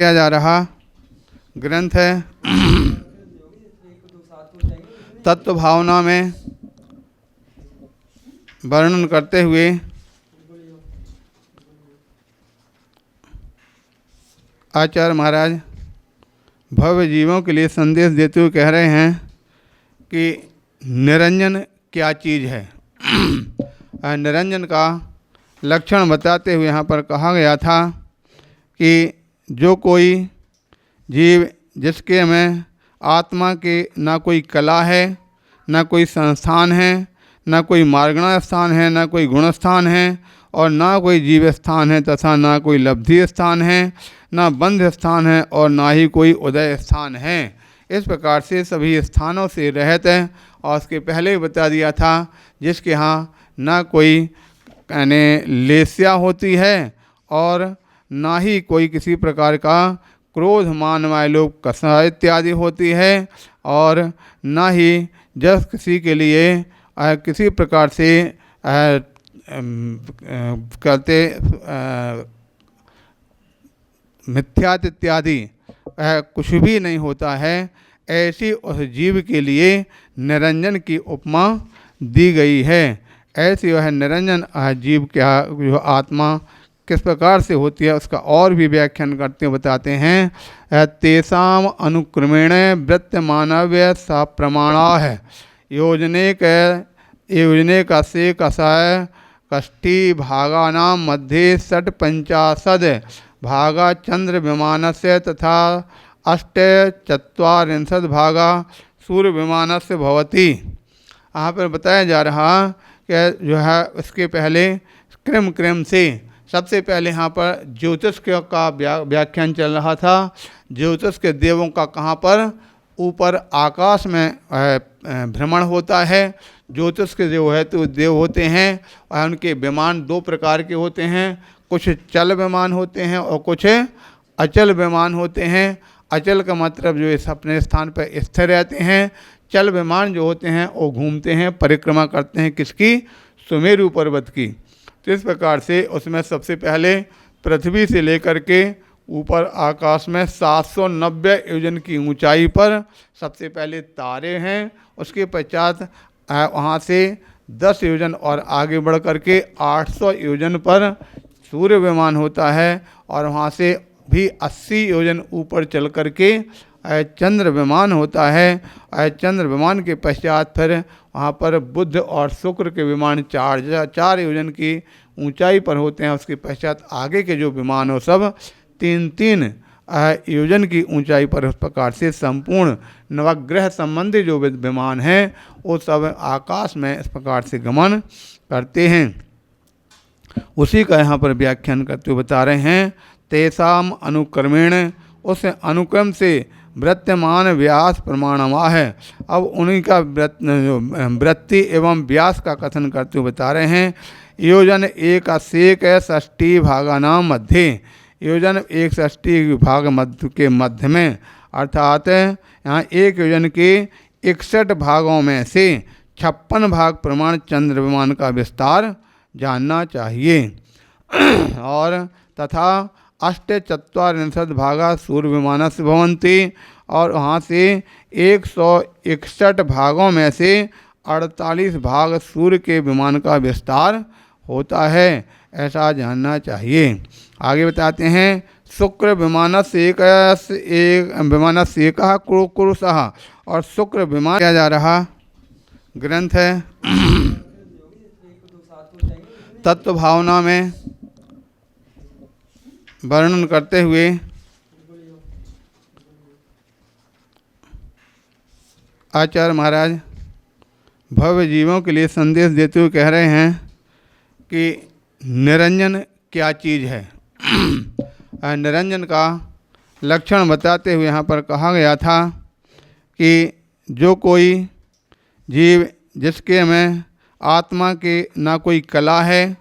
किया जा रहा ग्रंथ है तत्व भावना में वर्णन करते हुए आचार्य महाराज भव्य जीवों के लिए संदेश देते हुए कह रहे हैं कि निरंजन क्या चीज़ है। निरंजन का लक्षण बताते हुए यहाँ पर कहा गया था कि जो कोई जीव जिसके में आत्मा के ना कोई कला है, ना कोई संस्थान है, ना कोई मार्गणा स्थान है, ना कोई गुण स्थान है और ना कोई जीव स्थान है तथा ना कोई लब्धि स्थान है, ना बंध स्थान है और ना ही कोई उदय स्थान है। इस प्रकार से सभी स्थानों से रहित है। और उसके पहले ही बता दिया था जिसके यहाँ ना कोई यानी लेस्या होती है और ना ही कोई किसी प्रकार का क्रोध मान वालों कसा इत्यादि होती है और ना ही जब किसी के लिए किसी प्रकार से करते मिथ्यात इत्यादि कुछ भी नहीं होता है। ऐसी उस जीव के लिए निरंजन की उपमा दी गई है। ऐसी वह निरंजन जीव क्या जो आत्मा किस प्रकार से होती है उसका और भी व्याख्यान करते बताते हैं। तेषाम अनुक्रमेण वृत्त मानव्य सा प्रमाणा है योजने का से कषाय कष्टी भागानां मध्ये षट् पंचाशद भागा चंद्र विमानस्य तथा अष्टचत्वारिंशत् भागा सूर्य विमानस्य भवति। यहाँ पर बताया जा रहा कि जो है उसके पहले क्रम से सबसे पहले यहाँ पर ज्योतिष का व्याख्यान चल रहा था। ज्योतिष के देवों का कहाँ पर ऊपर आकाश में भ्रमण होता है। ज्योतिष के जो है तो देव होते हैं और उनके विमान दो प्रकार के होते हैं, कुछ चल विमान होते हैं और कुछ अचल विमान होते हैं। अचल का मतलब जो इस अपने स्थान पर स्थिर रहते हैं। चल विमान जो होते हैं वो घूमते हैं, परिक्रमा करते हैं किसकी, सुमेरु पर्वत की। तो इस प्रकार से उसमें सबसे पहले पृथ्वी से लेकर के ऊपर आकाश में 790 योजन की ऊंचाई पर सबसे पहले तारे हैं। उसके पश्चात वहाँ से 10 योजन और आगे बढ़ कर के 800 योजन पर सूर्य विमान होता है और वहाँ से भी 80 योजन ऊपर चल कर के चंद्र विमान होता है। चंद्र विमान के पश्चात फिर वहाँ पर बुध और शुक्र के विमान 4 योजन की ऊंचाई पर होते हैं। उसके पश्चात आगे के जो विमान हो सब 3-3 योजन की ऊंचाई पर उस प्रकार से संपूर्ण नवग्रह संबंधी जो विमान हैं वो सब आकाश में इस प्रकार से गमन करते हैं। उसी का यहाँ पर व्याख्यान करते हुए बता रहे हैं तेषाम अनुक्रमेण, उस अनुक्रम से वृत्तमान व्यास प्रमाणवा है। अब उन्हीं का वृत्ति एवं व्यास का कथन करते हुए बता रहे हैं योजन 1/6 भागानां मध्ये, योजन 1/6 भाग मध्य के मध्य में अर्थात यहाँ 1 योजन के 61 भागों में से 56 भाग प्रमाण चंद्र विमान का विस्तार जानना चाहिए और तथा अष्टचत्वारिंशत् भागा सूर्य विमान से भवन्ति और वहाँ से 161 भागों में से 48 भाग सूर्य के विमान का विस्तार होता है, ऐसा जानना चाहिए। आगे बताते हैं शुक्र विमान से एक विमान से कहा कुरुसहा और शुक्र विमान किया जा रहा ग्रंथ है तत्व भावना में वर्णन करते हुए आचार्य महाराज भव्य जीवों के लिए संदेश देते हुए कह रहे हैं कि निरंजन क्या चीज़ है। निरंजन का लक्षण बताते हुए यहाँ पर कहा गया था कि जो कोई जीव जिसके में आत्मा के ना कोई कला है,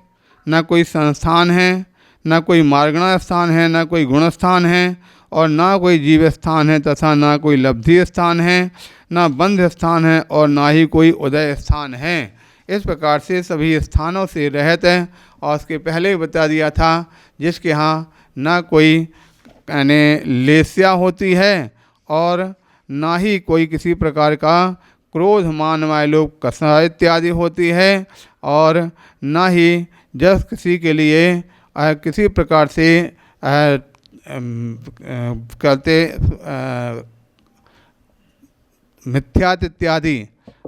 ना कोई संस्थान है, ना कोई मार्गणा स्थान है, ना कोई गुण स्थान है और ना कोई जीव स्थान है तथा ना कोई लब्धि स्थान है, ना बंध स्थान है और ना ही कोई उदय स्थान है। इस प्रकार से सभी स्थानों से रहित है। और उसके पहले ही बता दिया था जिसके यहाँ ना कोई यानी लेस्या होती है और ना ही कोई किसी प्रकार का क्रोध मान वालोप कषा इत्यादि होती है और ना ही जस किसी के लिए किसी प्रकार से करते मिथ्यात इत्यादि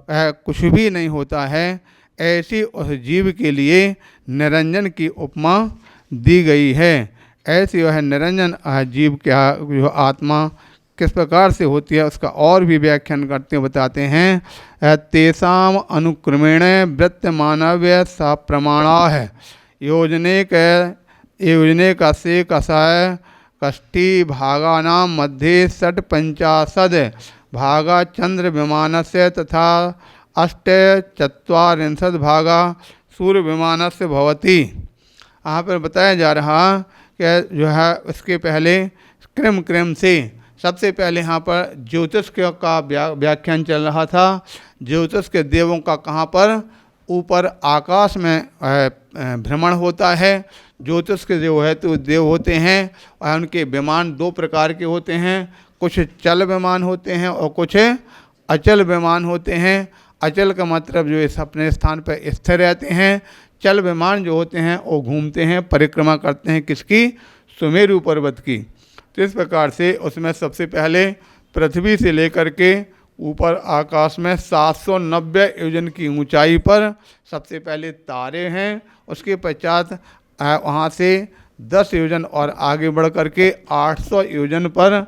कुछ भी नहीं होता है। ऐसी उस जीव के लिए निरंजन की उपमा दी गई है। ऐसी वह निरंजन जीव क्या जो आत्मा किस प्रकार से होती है उसका और भी व्याख्यान करते बताते हैं। तेषाम अनुक्रमेण वृत्त मानव्य सा प्रमाणा है योजने का से कषाय कष्टी भागानां मध्ये षट् पंचाशद भागा चंद्र विमान से तथा अष्ट चत्वारिंशद भागा सूर्य विमान से भवती। यहाँ पर बताया जा रहा कि जो है उसके पहले क्रम क्रम से सबसे पहले यहाँ पर ज्योतिष का व्याख्यान चल रहा था। ज्योतिष के देवों का कहाँ पर ऊपर आकाश में भ्रमण होता है। ज्योतिष के जो है तो देव होते हैं और उनके विमान दो प्रकार के होते हैं, कुछ चल विमान होते हैं और कुछ अचल विमान होते हैं। अचल का मतलब जो इस अपने स्थान पर स्थिर रहते हैं, चल विमान जो होते हैं वो घूमते हैं, परिक्रमा करते हैं किसकी, सुमेरु पर्वत की। तो इस प्रकार से उसमें सबसे पहले पृथ्वी से लेकर के ऊपर आकाश में 790 योजन की ऊंचाई पर सबसे पहले तारे हैं। उसके पश्चात वहाँ से 10 योजन और आगे बढ़ कर के 800 योजन पर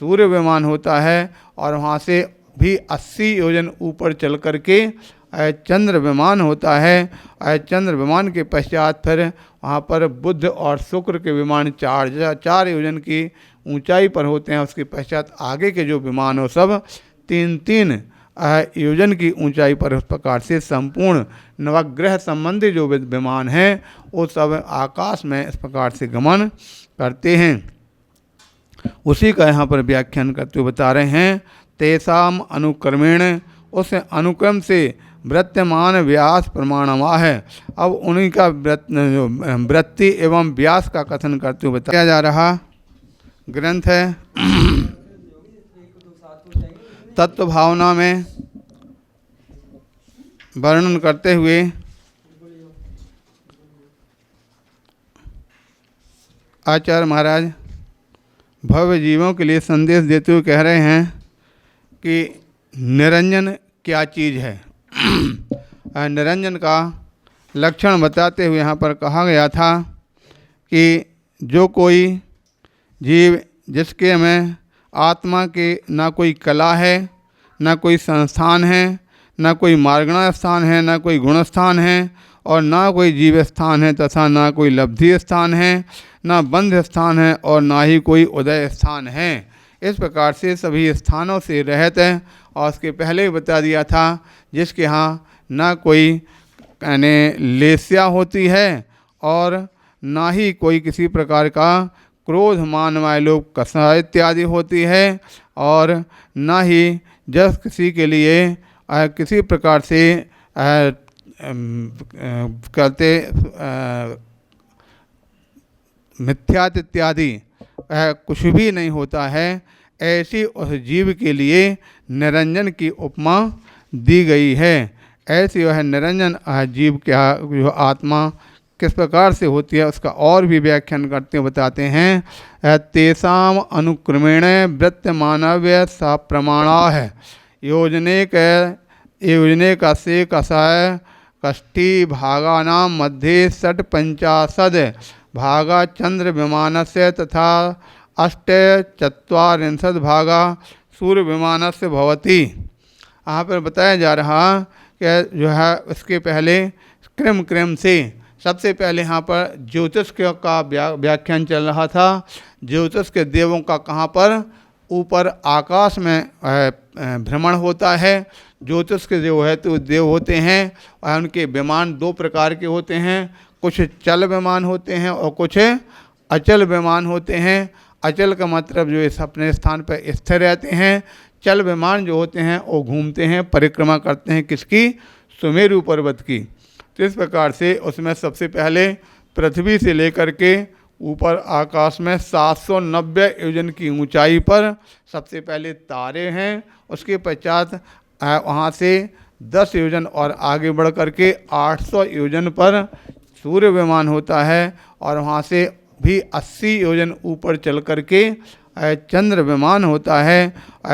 सूर्य विमान होता है और वहाँ से भी 80 योजन ऊपर चल कर के चंद्र विमान होता है। चंद्र विमान के पश्चात फिर वहाँ पर बुध और शुक्र के विमान 4 योजन की ऊंचाई पर होते हैं। उसके पश्चात आगे के जो विमान हो सब 3-3 योजन की ऊंचाई पर उस प्रकार से संपूर्ण नवग्रह संबंधी जो विमान हैं वो सब आकाश में इस प्रकार से गमन करते हैं। उसी का यहाँ पर व्याख्यान करते हुए बता रहे हैं। तेषाम अनुक्रमेण उस अनुक्रम से वृत्तमान व्यास प्रमाणवा है। अब उन्हीं का वृत्ति एवं व्यास का कथन करते हुए बताया जा रहा ग्रंथ है। तत्व भावना में वर्णन करते हुए आचार्य महाराज भव्य जीवों के लिए संदेश देते हुए कह रहे हैं कि निरंजन क्या चीज़ है। निरंजन का लक्षण बताते हुए यहाँ पर कहा गया था कि जो कोई जीव जिसके में आत्मा के ना कोई कला है, ना कोई संस्थान है, ना कोई मार्गणा स्थान है, ना कोई गुण स्थान है और ना कोई जीव स्थान है तथा ना कोई लब्धि स्थान है, ना बंध स्थान है और ना ही कोई उदय स्थान है। इस प्रकार से सभी स्थानों से रहित है। और उसके पहले ही बता दिया था जिसके यहाँ ना कोई यानी लेस्या होती है और ना ही कोई किसी प्रकार का क्रोध मान वालोप कषा इत्यादि होती है और ना ही जस किसी के लिए किसी प्रकार से करते मिथ्यात इत्यादि कुछ भी नहीं होता है। ऐसी उस जीव के लिए निरंजन की उपमा दी गई है। ऐसी वह निरंजन जीव क्या जो आत्मा किस प्रकार से होती है उसका और भी व्याख्यान करते बताते हैं। तेषाम अनुक्रमेण वृत्त मानव्य सा प्रमाणा है योजने का से कषाय कष्टी भागानां मध्ये षट् पंचाशद भागा चंद्र विमान से तथा अष्ट चत्वारिंशद भागा सूर्य विमान से भवती। यहाँ पर बताया जा रहा कि जो है उसके पहले क्रम क्रम से सबसे पहले यहाँ पर ज्योतिष का व्याख्यान चल रहा था। ज्योतिष के देवों का कहाँ पर ऊपर आकाश में भ्रमण होता है। ज्योतिष के जो है तो देव होते हैं और उनके विमान दो प्रकार के होते हैं, कुछ चल विमान होते हैं और कुछ अचल विमान होते हैं। अचल का मतलब जो इस अपने स्थान पर स्थिर रहते हैं। चल विमान जो होते हैं वो घूमते हैं, परिक्रमा करते हैं किसकी, सुमेरु पर्वत की। तो इस प्रकार से उसमें सबसे पहले पृथ्वी से लेकर के ऊपर आकाश में 790 योजन की ऊंचाई पर सबसे पहले तारे हैं, उसके पश्चात वहाँ से 10 योजन और आगे बढ़ करके 800 योजन पर सूर्य विमान होता है, और वहाँ से भी 80 योजन ऊपर चल करके चंद्र विमान होता है।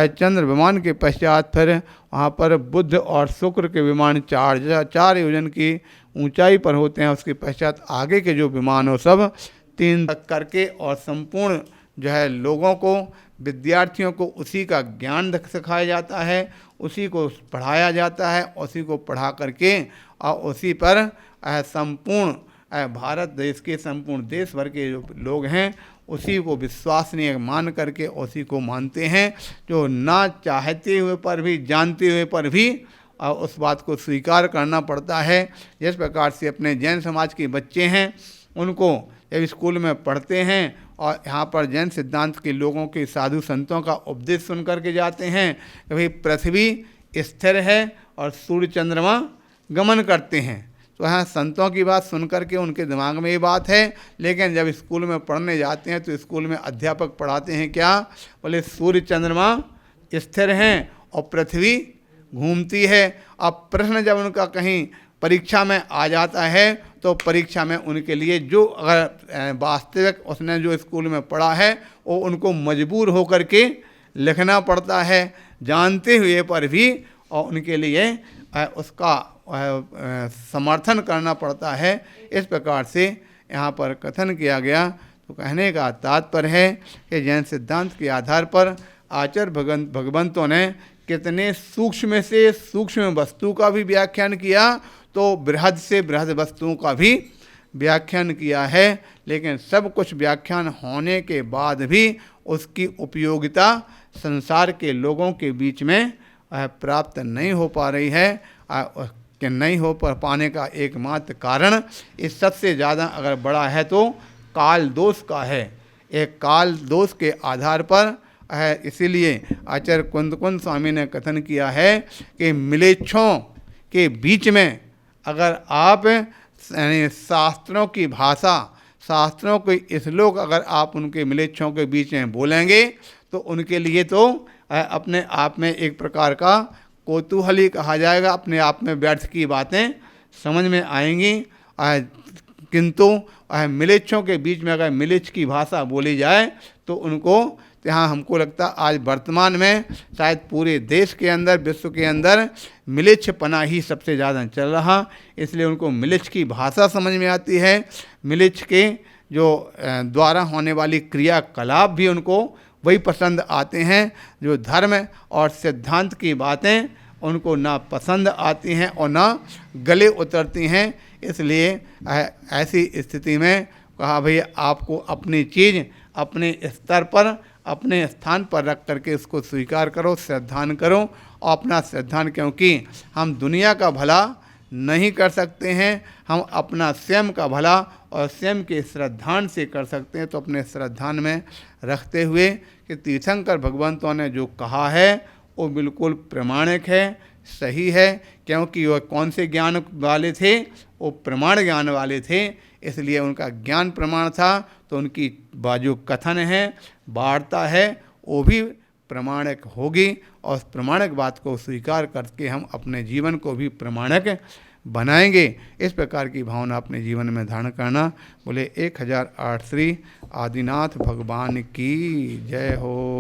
चंद्र विमान के पश्चात फिर वहाँ पर बुध और शुक्र के विमान 4 योजन की ऊंचाई पर होते हैं। उसके पश्चात आगे के जो विमान हो सब 3 तक करके, और संपूर्ण जो है लोगों को, विद्यार्थियों को उसी का ज्ञान सिखाया जाता है, उसी को पढ़ाया जाता है, उसी को पढ़ा करके और उसी पर संपूर्ण भारत देश के संपूर्ण देश भर के जो लोग हैं उसी को विश्वसनीय मान करके उसी को मानते हैं, जो ना चाहते हुए पर भी, जानते हुए पर भी उस बात को स्वीकार करना पड़ता है। जिस प्रकार से अपने जैन समाज के बच्चे हैं, उनको जब स्कूल में पढ़ते हैं और यहाँ पर जैन सिद्धांत के लोगों के साधु संतों का उपदेश सुन करके जाते हैं कि भाई पृथ्वी स्थिर है और सूर्य चंद्रमा गमन करते हैं, तो यहाँ संतों की बात सुन करके उनके दिमाग में ये बात है। लेकिन जब स्कूल में पढ़ने जाते हैं तो स्कूल में अध्यापक पढ़ाते हैं क्या, बोले सूर्य चंद्रमा स्थिर हैं और पृथ्वी घूमती है। अब प्रश्न जब उनका कहीं परीक्षा में आ जाता है तो परीक्षा में उनके लिए जो अगर वास्तविक उसने जो स्कूल में पढ़ा है वो उनको मजबूर होकर के लिखना पड़ता है, जानते हुए पर भी, और उनके लिए उसका समर्थन करना पड़ता है। इस प्रकार से यहाँ पर कथन किया गया। तो कहने का तात्पर्य है कि जैन सिद्धांत के आधार पर आचार्य भगवंतों ने कितने सूक्ष्म से सूक्ष्म वस्तु का भी व्याख्यान किया, तो बृहद से बृहद वस्तुओं का भी व्याख्यान किया है। लेकिन सब कुछ व्याख्यान होने के बाद भी उसकी उपयोगिता संसार के लोगों के बीच में प्राप्त नहीं हो पा रही है। कि नहीं हो पाने का एकमात्र कारण इस सबसे ज़्यादा अगर बड़ा है तो काल दोष का है। एक काल दोष के आधार पर है, इसीलिए आचार्य कुंद स्वामी ने कथन किया है कि मिलेच्छों के बीच में अगर आप शास्त्रों की भाषा, शास्त्रों के श्लोक अगर आप उनके मिलेच्छों के बीच में बोलेंगे तो उनके लिए तो अपने आप में एक प्रकार का कौतूहली कहा जाएगा, अपने आप में व्यर्थ की बातें समझ में आएंगी। किंतु मिलेच्छों के बीच में अगर मिलेच्छ की भाषा बोली जाए तो उनको, यहाँ हमको लगता आज वर्तमान में शायद पूरे देश के अंदर, विश्व के अंदर मिलेच्छपना ही सबसे ज़्यादा चल रहा, इसलिए उनको मिलेच्छ की भाषा समझ में आती है। मिलेच्छ के जो द्वारा होने वाली क्रियाकलाप भी उनको वही पसंद आते हैं, जो धर्म और सिद्धांत की बातें उनको ना पसंद आती हैं और ना गले उतरती हैं। इसलिए ऐसी स्थिति में कहा भाई आपको अपनी चीज़ अपने स्तर पर, अपने स्थान पर रख करके उसको स्वीकार करो, श्रद्धान करो और अपना श्रद्धान, क्योंकि हम दुनिया का भला नहीं कर सकते हैं, हम अपना स्वयं का भला और स्वयं के श्रद्धान से कर सकते हैं। तो अपने श्रद्धान में रखते हुए कि तीर्थंकर भगवंतों ने जो कहा है वो बिल्कुल प्रमाणिक है, सही है, क्योंकि वह कौन से ज्ञान वाले थे, वो प्रमाण ज्ञान वाले थे, इसलिए उनका ज्ञान प्रमाण था। तो उनकी जो कथन है, वार्ता है, वो भी प्रमाणिक होगी और उस प्रमाणिक बात को स्वीकार करके हम अपने जीवन को भी प्रमाणिक बनाएंगे। इस प्रकार की भावना अपने जीवन में धारण करना। बोले 1008 श्री आदिनाथ भगवान की जय हो।